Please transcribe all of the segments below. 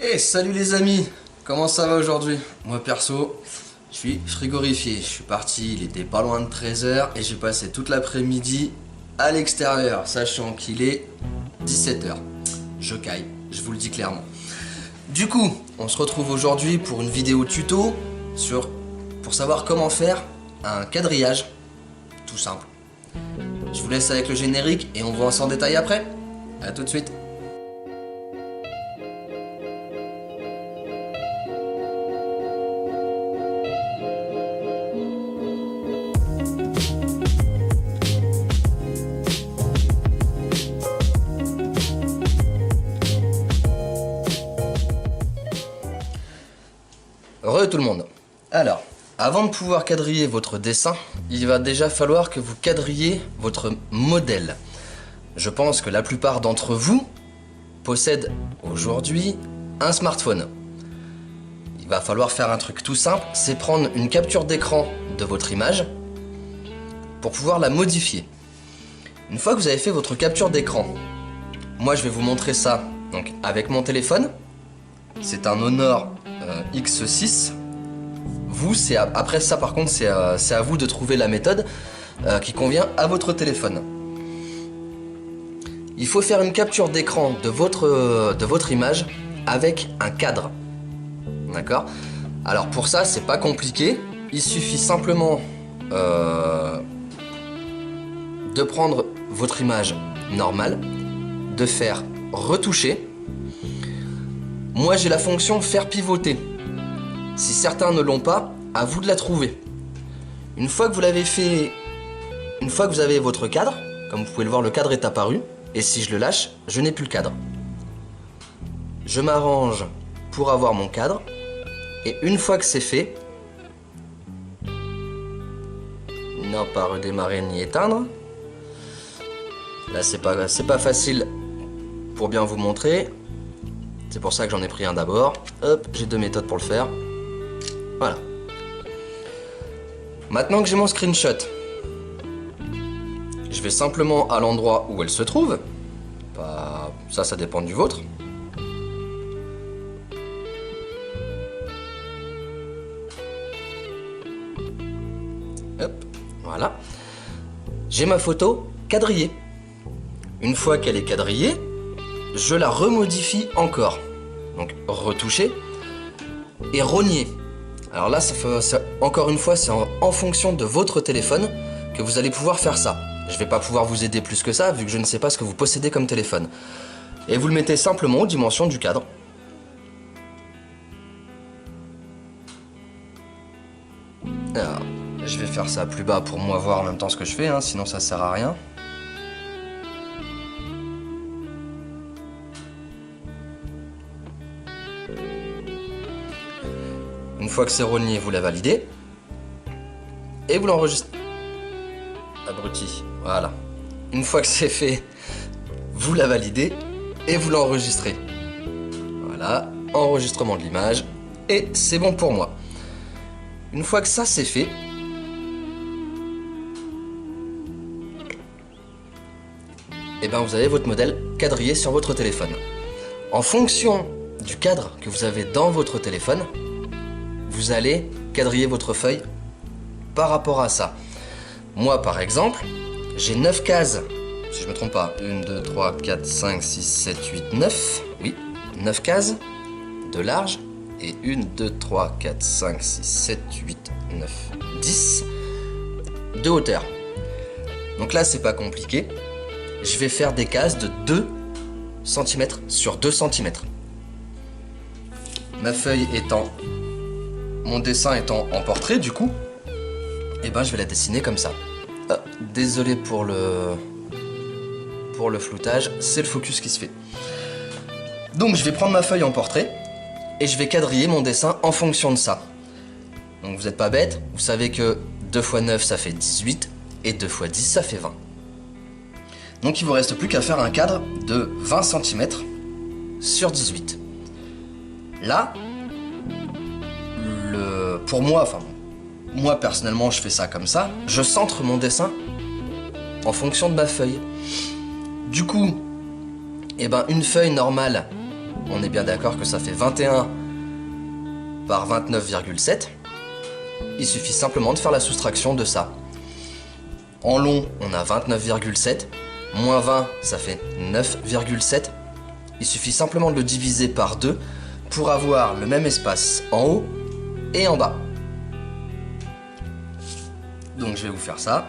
Hey, salut les amis, comment ça va aujourd'hui? Moi perso, je suis frigorifié. Je suis parti, il était pas loin de 13 h et j'ai passé toute l'après-midi à l'extérieur, sachant qu'il est 17 h. Je caille, je vous le dis clairement. Du coup, on se retrouve aujourd'hui pour une vidéo tuto pour savoir comment faire un quadrillage, tout simple. Je vous laisse avec le générique et on voit en détail après. A tout de suite. Re tout le monde. Alors, avant de pouvoir quadriller votre dessin, il va déjà falloir que vous quadrilliez votre modèle. Je pense que la plupart d'entre vous possèdent aujourd'hui un smartphone. Il va falloir faire un truc tout simple, c'est prendre une capture d'écran de votre image pour pouvoir la modifier. Une fois que vous avez fait votre capture d'écran, moi je vais vous montrer ça donc avec mon téléphone. C'est un Honor X6. Après ça par contre c'est à vous de trouver la méthode qui convient à votre téléphone. Il faut faire une capture d'écran de votre image avec un cadre. D'accord? Alors pour ça c'est pas compliqué, il suffit simplement de prendre votre image normale, de faire retoucher. Moi j'ai la fonction faire pivoter. Si certains ne l'ont pas, à vous de la trouver. Une fois que vous l'avez fait, une fois que vous avez votre cadre, comme vous pouvez le voir, le cadre est apparu. Et si je le lâche, je n'ai plus le cadre. Je m'arrange pour avoir mon cadre. Et une fois que c'est fait, non pas redémarrer ni éteindre. Là c'est pas facile pour bien vous montrer. C'est pour ça que j'en ai pris un d'abord. Hop, j'ai deux méthodes pour le faire. Voilà. Maintenant que j'ai mon screenshot, je vais simplement à l'endroit où elle se trouve. Ça dépend du vôtre. Hop, voilà. J'ai ma photo quadrillée. Une fois qu'elle est quadrillée, je la remodifie encore. Donc retoucher et rogner. Alors là, encore une fois, c'est en fonction de votre téléphone que vous allez pouvoir faire ça. Je ne vais pas pouvoir vous aider plus que ça, vu que je ne sais pas ce que vous possédez comme téléphone. Et vous le mettez simplement aux dimensions du cadre. Alors, je vais faire ça plus bas pour moi voir en même temps ce que je fais, hein, sinon ça sert à rien. Une fois que c'est rogné, vous la validez. Et vous l'enregistrez. Abruti, voilà. Une fois que c'est fait, vous la validez et vous l'enregistrez. Voilà, enregistrement de l'image. Et c'est bon pour moi. Une fois que ça c'est fait, et ben vous avez votre modèle quadrillé sur votre téléphone. En fonction du cadre que vous avez dans votre téléphone, vous allez quadriller votre feuille par rapport à ça. Moi par exemple, j'ai 9 cases, si je me trompe pas, 1, 2, 3, 4, 5, 6, 7, 8, 9, oui, 9 cases de large, et 1, 2, 3, 4, 5, 6, 7, 8, 9, 10 de hauteur. Donc là c'est pas compliqué, je vais faire des cases de 2 cm sur 2 cm. Ma feuille étant, mon dessin étant en portrait du coup, et ben je vais la dessiner comme ça. Oh, désolé pour le floutage, c'est le focus qui se fait. Donc je vais prendre ma feuille en portrait et je vais quadriller mon dessin en fonction de ça. Donc vous n'êtes pas bête, vous savez que 2 x 9 ça fait 18 et 2 x 10 ça fait 20. Donc il vous reste plus qu'à faire un cadre de 20 cm sur 18. Là, pour moi, moi personnellement je fais ça comme ça, je centre mon dessin en fonction de ma feuille. Du coup, eh ben, une feuille normale on est bien d'accord que ça fait 21 par 29,7. Il suffit simplement de faire la soustraction de ça. En long, on a 29,7. Moins 20, ça fait 9,7. Il suffit simplement de le diviser par 2 pour avoir le même espace en haut et en bas. Donc je vais vous faire ça.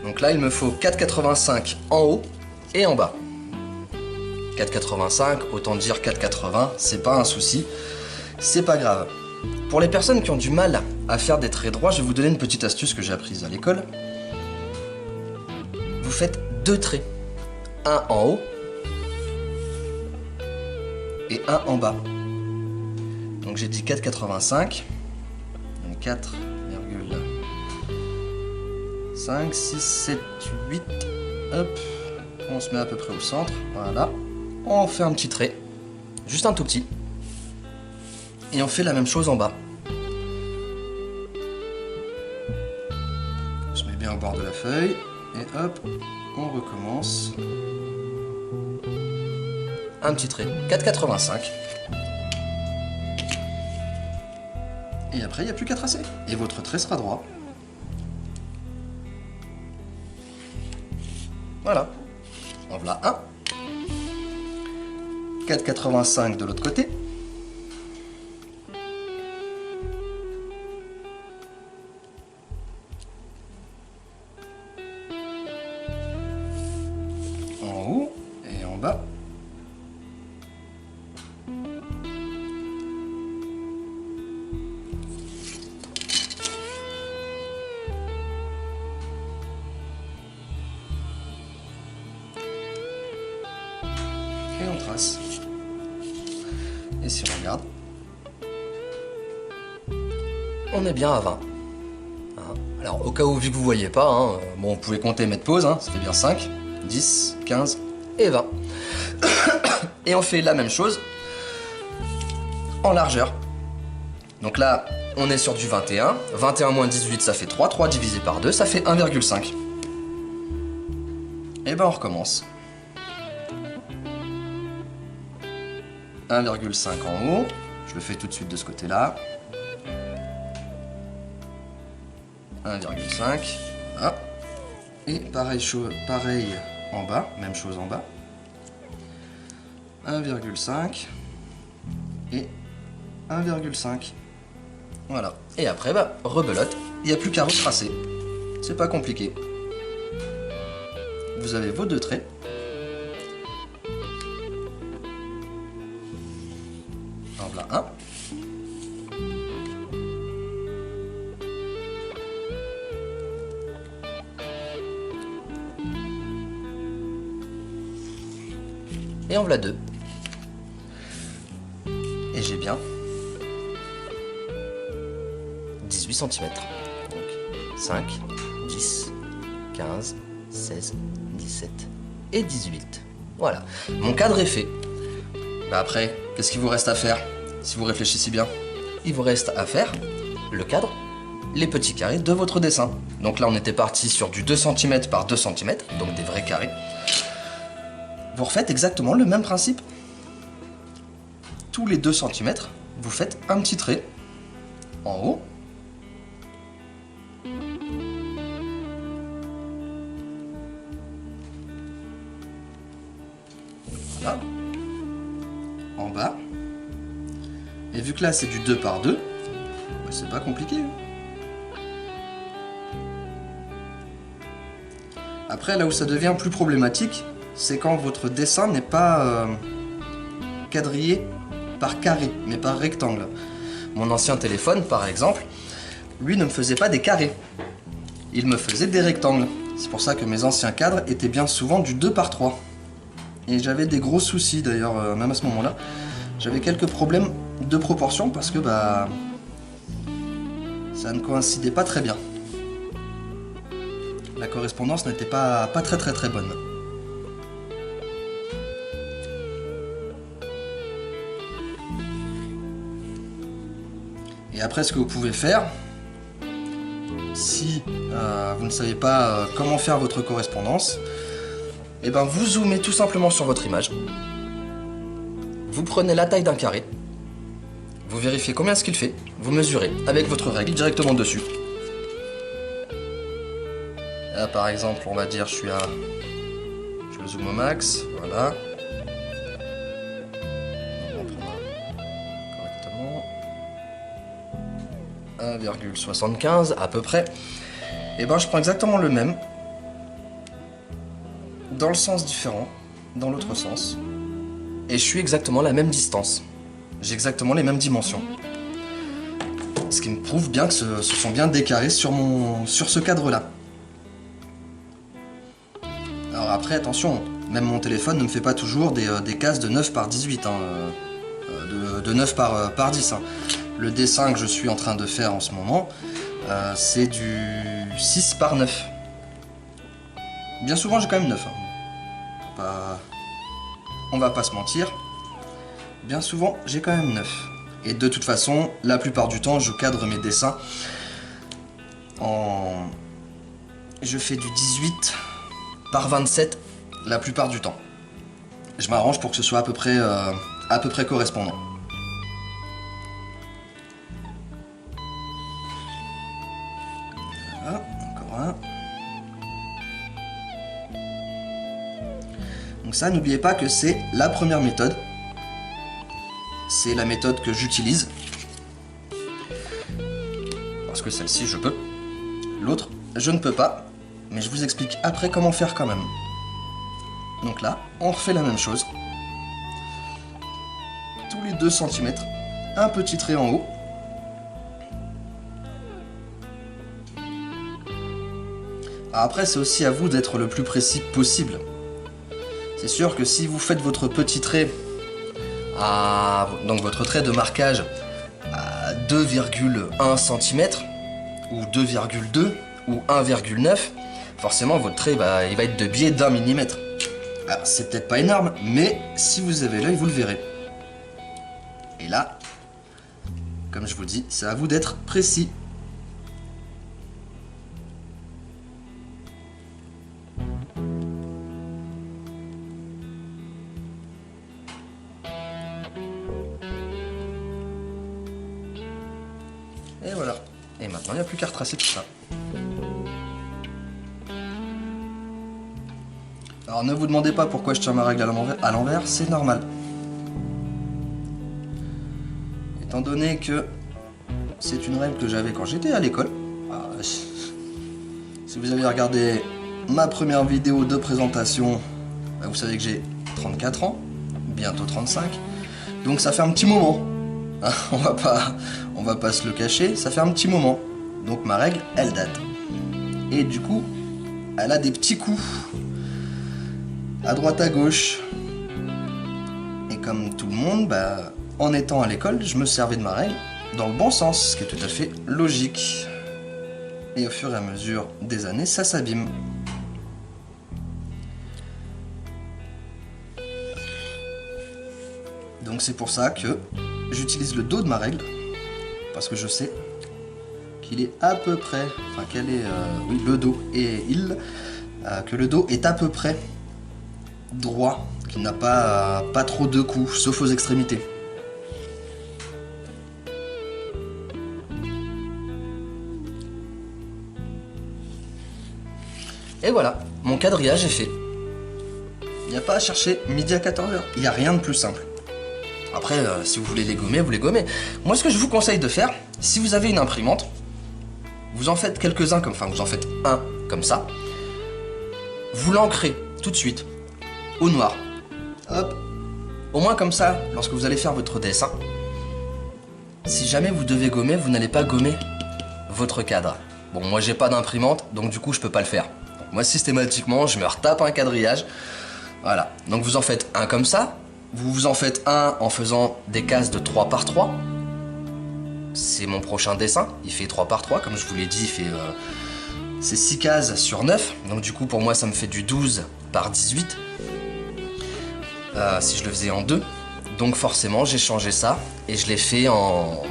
Donc là, il me faut 4,85 en haut et en bas. 4,85, autant dire 4,80, c'est pas un souci, c'est pas grave. Pour les personnes qui ont du mal à faire des traits droits, je vais vous donner une petite astuce que j'ai apprise à l'école. Vous faites 2 traits, un en haut et un en bas. Donc j'ai dit 4,85, donc 4,5, 6, 7, 8, hop, on se met à peu près au centre, voilà. On fait un petit trait, juste un tout petit. Et on fait la même chose en bas. On se met bien au bord de la feuille. Et hop, on recommence. Un petit trait, 4,85. Et après, il n'y a plus qu'à tracer. Et votre trait sera droit. Voilà. En voilà un. 4,85 de l'autre côté. En haut et en bas. Et on trace. Et si on regarde, on est bien à 20. Alors au cas où, vu que vous voyez pas, bon, vous pouvez compter et mettre pause, ça fait bien 5, 10, 15 et 20. Et on fait la même chose en largeur. Donc là, on est sur du 21. 21 moins 18, ça fait 3. 3 divisé par 2, ça fait 1,5. Et ben on recommence. 1,5 en haut, je le fais tout de suite de ce côté-là. 1,5, voilà. Et pareil en bas, même chose en bas. 1,5 et 1,5. Voilà. Et après, rebelote, il n'y a plus qu'à retracer. C'est pas compliqué. Vous avez vos 2 traits. En voilà un. Et en voilà 2. Et j'ai bien 18 cm. Donc 5, 10, 15, 16, 17 et 18. Voilà. Mon cadre est fait. Après, qu'est-ce qu'il vous reste à faire? Si vous réfléchissez bien, il vous reste à faire le cadre, les petits carrés de votre dessin. Donc là, on était parti sur du 2 cm par 2 cm, donc des vrais carrés. Vous refaites exactement le même principe. Tous les 2 cm, vous faites un petit trait en haut. Voilà. En bas. Et vu que là c'est du 2 par 2, c'est pas compliqué. Après, là où ça devient plus problématique, c'est quand votre dessin n'est pas quadrillé par carré, mais par rectangle. Mon ancien téléphone, par exemple, lui ne me faisait pas des carrés. Il me faisait des rectangles. C'est pour ça que mes anciens cadres étaient bien souvent du 2 par 3. Et j'avais des gros soucis d'ailleurs, même à ce moment-là. J'avais quelques problèmes de proportion parce que ça ne coïncidait pas très bien. La correspondance n'était pas très bonne. Et après, ce que vous pouvez faire, si vous ne savez pas comment faire votre correspondance, et ben vous zoomez tout simplement sur votre image. Vous prenez la taille d'un carré. Vous vérifiez combien est-ce qu'il fait. Vous mesurez avec votre règle directement dessus. Là par exemple, on va dire je le zoome au max, voilà. On va prendre correctement 1,75 à peu près. Et ben je prends exactement le même, dans le sens différent, dans l'autre sens. Et je suis exactement la même distance. J'ai exactement les mêmes dimensions. Ce qui me prouve bien que ce sont bien des carrés sur ce cadre-là. Alors après, attention, même mon téléphone ne me fait pas toujours des cases de 9 par 18, hein, de 9 par 10. Hein. Le dessin que je suis en train de faire en ce moment, c'est du 6 par 9. Bien souvent, j'ai quand même 9. Hein. On va pas se mentir. Bien souvent, j'ai quand même 9. Et de toute façon, la plupart du temps, je cadre mes dessins Je fais du 18 par 27 la plupart du temps. Je m'arrange pour que ce soit à peu près correspondant. Voilà, encore un. Donc ça, n'oubliez pas que c'est la première méthode. C'est la méthode que j'utilise. Parce que celle-ci, je peux. L'autre, je ne peux pas. Mais je vous explique après comment faire quand même. Donc là, on refait la même chose. Tous les 2 cm, un petit trait en haut. Après, c'est aussi à vous d'être le plus précis possible. C'est sûr que si vous faites votre petit trait, donc votre trait de marquage à 2,1 cm, ou 2,2, ou 1,9, forcément votre trait il va être de biais d'1 mm. Alors c'est peut-être pas énorme, mais si vous avez l'œil, vous le verrez. Et là, comme je vous dis, c'est à vous d'être précis. Et voilà. Et maintenant, il n'y a plus qu'à retracer tout ça. Alors ne vous demandez pas pourquoi je tiens ma règle à l'envers, c'est normal. Étant donné que c'est une règle que j'avais quand j'étais à l'école. Si vous avez regardé ma première vidéo de présentation, vous savez que j'ai 34 ans, bientôt 35. Donc ça fait un petit moment. On va pas se le cacher, ça fait un petit moment. Donc ma règle, elle date. Et du coup, elle a des petits coups. À droite à gauche. Et comme tout le monde, en étant à l'école, je me servais de ma règle dans le bon sens, ce qui est tout à fait logique. Et au fur et à mesure des années, ça s'abîme. Donc c'est pour ça que j'utilise le dos de ma règle, parce que je sais qu'il est à peu près, enfin qu'elle est, oui, le dos et que le dos est à peu près droit, qu'il n'a pas trop de coups, sauf aux extrémités. Et voilà, mon quadrillage est fait. Il n'y a pas à chercher midi à 14h, il n'y a rien de plus simple. Après, si vous voulez les gommer, vous les gommez. Moi, ce que je vous conseille de faire, si vous avez une imprimante, vous en faites quelques-uns, vous en faites un comme ça. Vous l'ancrez tout de suite au noir. Hop. Au moins comme ça, lorsque vous allez faire votre dessin, si jamais vous devez gommer, vous n'allez pas gommer votre cadre. Bon, moi, j'ai pas d'imprimante, donc du coup, je peux pas le faire. Donc, moi, systématiquement, je me retape un quadrillage. Voilà. Donc, vous en faites un comme ça. Vous vous en faites un en faisant des cases de 3 par 3. C'est mon prochain dessin. Il fait 3 par 3, comme je vous l'ai dit, il fait c'est 6 cases sur 9. Donc du coup, pour moi, ça me fait du 12 par 18. Si je le faisais en 2. Donc forcément, j'ai changé ça. Et je l'ai fait en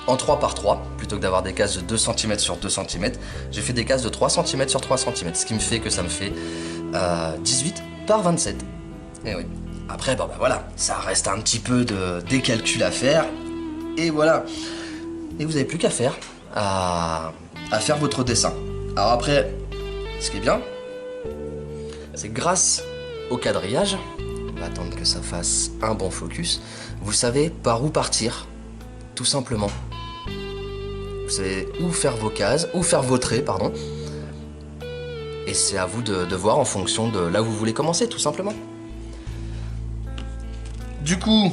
3 par 3. Plutôt que d'avoir des cases de 2 cm sur 2 cm. J'ai fait des cases de 3 cm sur 3 cm. Ce qui me fait que ça me fait 18 par 27. Et oui. Après, bon bah voilà, ça reste un petit peu des calculs à faire. Et voilà. Et vous n'avez plus qu'à faire à faire votre dessin. Alors après, ce qui est bien, c'est que grâce au quadrillage, on va attendre que ça fasse un bon focus, vous savez par où partir, tout simplement. Vous savez où faire vos cases, où faire vos traits, pardon. Et c'est à vous de voir en fonction de là où vous voulez commencer, tout simplement. Du coup,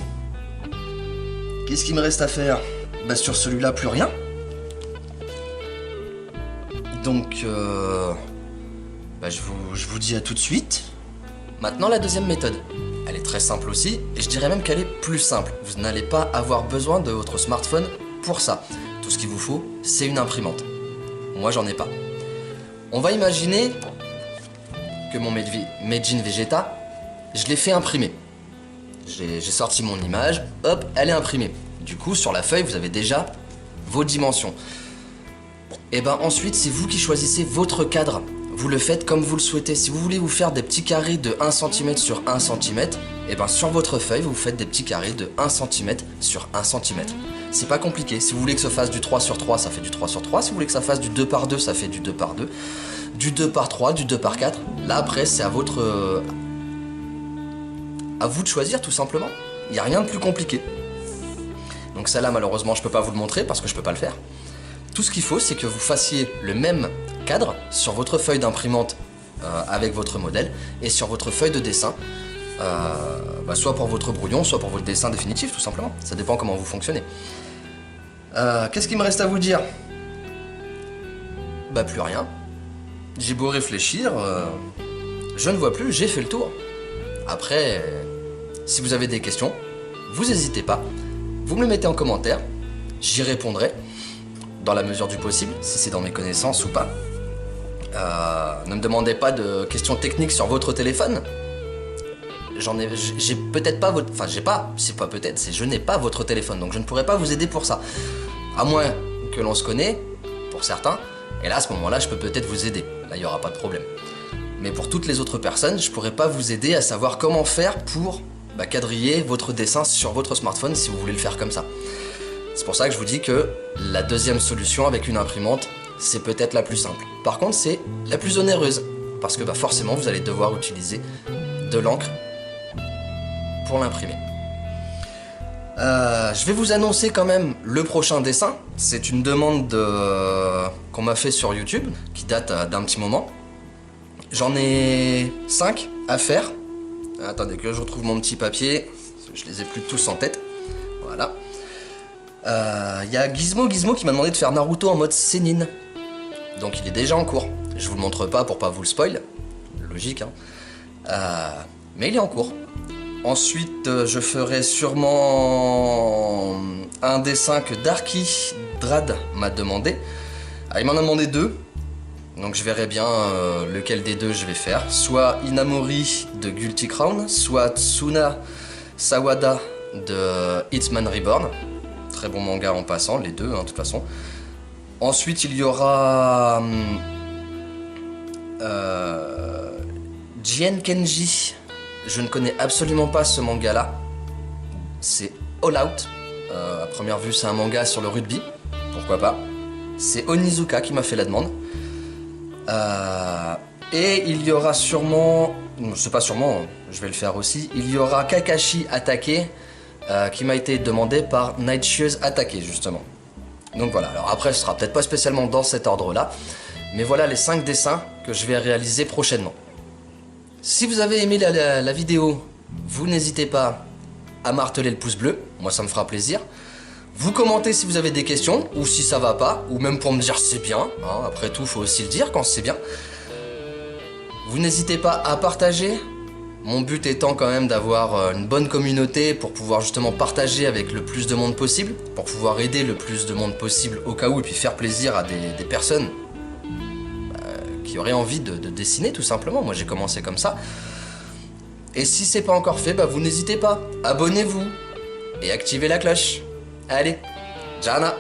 qu'est-ce qu'il me reste à faire? Bah sur celui-là, plus rien. Donc, bah je vous dis à tout de suite. Maintenant, la deuxième méthode. Elle est très simple aussi, et je dirais même qu'elle est plus simple. Vous n'allez pas avoir besoin de votre smartphone pour ça. Tout ce qu'il vous faut, c'est une imprimante. Moi, j'en ai pas. On va imaginer que mon Made in Vegeta, je l'ai fait imprimer. J'ai sorti mon image, hop, elle est imprimée. Du coup, sur la feuille, vous avez déjà vos dimensions. Et ben ensuite, c'est vous qui choisissez votre cadre. Vous le faites comme vous le souhaitez. Si vous voulez vous faire des petits carrés de 1 cm sur 1 cm, et ben sur votre feuille, vous faites des petits carrés de 1 cm sur 1 cm. C'est pas compliqué. Si vous voulez que ça fasse du 3 sur 3, ça fait du 3 sur 3. Si vous voulez que ça fasse du 2 par 2, ça fait du 2 par 2. Du 2 par 3, du 2 par 4. Là, après, c'est à vous de choisir, tout simplement. Il n'y a rien de plus compliqué. Donc celle-là, malheureusement, je peux pas vous le montrer parce que je peux pas le faire. Tout ce qu'il faut, c'est que vous fassiez le même cadre sur votre feuille d'imprimante avec votre modèle et sur votre feuille de dessin, soit pour votre brouillon, soit pour votre dessin définitif, tout simplement. Ça dépend comment vous fonctionnez. Qu'est-ce qu'il me reste à vous dire? Bah plus rien. J'ai beau réfléchir, je ne vois plus, j'ai fait le tour. Après, si vous avez des questions, vous n'hésitez pas. Vous me le mettez en commentaire, j'y répondrai. Dans la mesure du possible, si c'est dans mes connaissances ou pas. Ne me demandez pas de questions techniques sur votre téléphone. J'ai peut-être pas votre... Enfin, je n'ai pas votre téléphone, donc je ne pourrai pas vous aider pour ça. À moins que l'on se connaisse, pour certains, et là, à ce moment-là, je peux peut-être vous aider. Là, il n'y aura pas de problème. Mais pour toutes les autres personnes, je ne pourrai pas vous aider à savoir comment faire pour quadriller votre dessin sur votre smartphone si vous voulez le faire comme ça. C'est pour ça que je vous dis que la deuxième solution avec une imprimante, c'est peut-être la plus simple. Par contre, c'est la plus onéreuse, parce que forcément, vous allez devoir utiliser de l'encre pour l'imprimer. Je vais vous annoncer quand même le prochain dessin. C'est une demande qu'on m'a fait sur YouTube, qui date d'un petit moment. J'en ai 5 à faire. Attendez que je retrouve mon petit papier, je les ai plus tous en tête. Voilà. Y a Gizmo qui m'a demandé de faire Naruto en mode Sénine. Donc il est déjà en cours. Je vous le montre pas pour pas vous le spoil. Logique, hein. Mais il est en cours. Ensuite, je ferai sûrement un dessin que Darky Drad m'a demandé. Il m'en a demandé 2. Donc je verrai bien lequel des deux je vais faire. Soit Inamori de Guilty Crown, soit Tsuna Sawada de Hitman Reborn. Très bon manga en passant, les deux, de toute façon. Ensuite, il y aura Jien Kenji. Je ne connais absolument pas ce manga-là. C'est All Out. À première vue, c'est un manga sur le rugby. Pourquoi pas. C'est Onizuka qui m'a fait la demande. Et il y aura sûrement... C'est pas sûrement, je vais le faire aussi. Il y aura Kakashi Attaqué. Qui m'a été demandé par Nightshieuse Attaqué, justement. Donc voilà, alors après, ce sera peut-être pas spécialement dans cet ordre-là, mais voilà les 5 dessins que je vais réaliser prochainement. Si vous avez aimé la vidéo, vous n'hésitez pas à marteler le pouce bleu, moi ça me fera plaisir. Vous commentez si vous avez des questions, ou si ça va pas, ou même pour me dire c'est bien, hein, après tout, faut aussi le dire quand c'est bien. Vous n'hésitez pas à partager. Mon but étant quand même d'avoir une bonne communauté pour pouvoir justement partager avec le plus de monde possible, pour pouvoir aider le plus de monde possible au cas où, et puis faire plaisir à des personnes qui auraient envie de dessiner tout simplement. Moi j'ai commencé comme ça. Et si c'est pas encore fait, vous n'hésitez pas, abonnez-vous et activez la cloche. Allez, Jana!